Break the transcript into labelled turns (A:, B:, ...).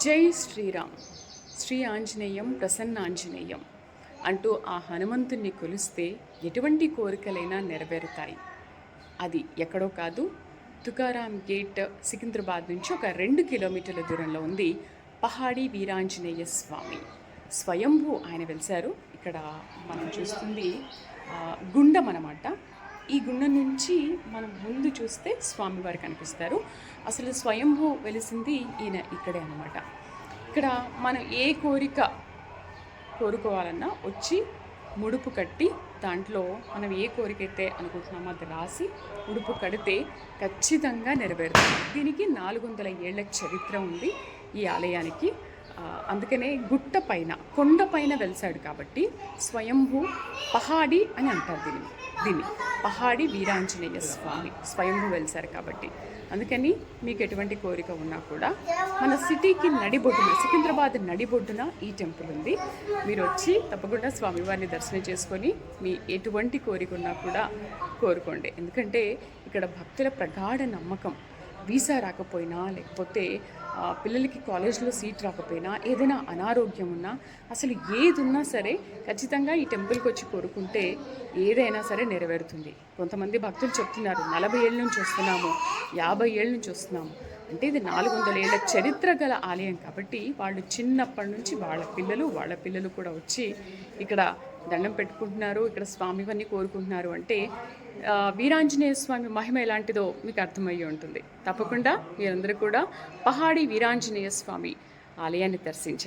A: జై శ్రీరామ్, శ్రీ ఆంజనేయం ప్రసన్నాంజనేయం అంటూ ఆ హనుమంతుణ్ణి కొలిస్తే ఎటువంటి కోరికలైనా నెరవేరుతాయి. అది ఎక్కడో కాదు, తుకారాం గేట్ సికింద్రాబాద్ నుంచి ఒక 2 కిలోమీటర్ల దూరంలో ఉంది పహాడీ వీరాంజనేయ స్వామి. స్వయంభూ ఆయన వెలిశారు. ఇక్కడ మనం చూస్తుంది గుండం అన్నమాట. ఈ గుండం నుంచి మనం ముందు చూస్తే స్వామివారు కనిపిస్తారు. అసలు స్వయంభూ వెలిసింది ఈయన ఇక్కడే అన్నమాట. ఇక్కడ మనం ఏ కోరిక కోరుకోవాలన్నా వచ్చి ముడుపు కట్టి దాంట్లో మనం ఏ కోరిక అయితే అనుకుంటున్నామో అది రాసి ముడుపు కడితే ఖచ్చితంగా నెరవేరుతుంది. దీనికి 400 ఏళ్ల చరిత్ర ఉంది ఈ ఆలయానికి. అందుకనే గుట్ట పైన కొండపైన వెలిసాడు కాబట్టి స్వయంభూ పహాడి అని అంటారు దీన్ని పహాడి వీరాంజనేయ స్వామి స్వయంభూ వెలిసారు కాబట్టి. అందుకని మీకు ఎటువంటి కోరిక ఉన్నా కూడా మన సిటీకి నడిబొడ్డున, సికింద్రాబాద్ నడిబొడ్డున ఈ టెంపుల్ ఉంది. మీరు వచ్చి తప్పకుండా స్వామివారిని దర్శనం చేసుకొని మీ ఎటువంటి కోరిక ఉన్నా కూడా కోరుకోండి. ఎందుకంటే ఇక్కడ భక్తుల ప్రగాఢ నమ్మకం. వీసా రాకపోయినా, లేకపోతే పిల్లలకి కాలేజ్లో సీట్ రాకపోయినా, ఏదైనా అనారోగ్యం ఉన్నా, అసలు ఏది ఉన్నా సరే ఖచ్చితంగా ఈ టెంపుల్కి వచ్చి కోరుకుంటే ఏదైనా సరే నెరవేరుతుంది. కొంతమంది భక్తులు చెప్తున్నారు 40 ఏళ్ళ నుంచి వస్తున్నాము, 50 ఏళ్ళ నుంచి వస్తున్నాము అంటే. ఇది 400 ఏళ్ల చరిత్ర గల ఆలయం కాబట్టి వాళ్ళు చిన్నప్పటి నుంచి వాళ్ళ పిల్లలు కూడా వచ్చి ఇక్కడ దండం పెట్టుకుంటున్నారు, ఇక్కడ స్వామివారిని కోరుకుంటున్నారు. అంటే వీరాంజనేయ స్వామి మహిమ ఎలాంటిదో మీకు అర్థమయ్యి ఉంటుంది. తప్పకుండా మీరందరూ కూడా పహాడీ వీరాంజనేయ స్వామి ఆలయాన్ని దర్శించండి.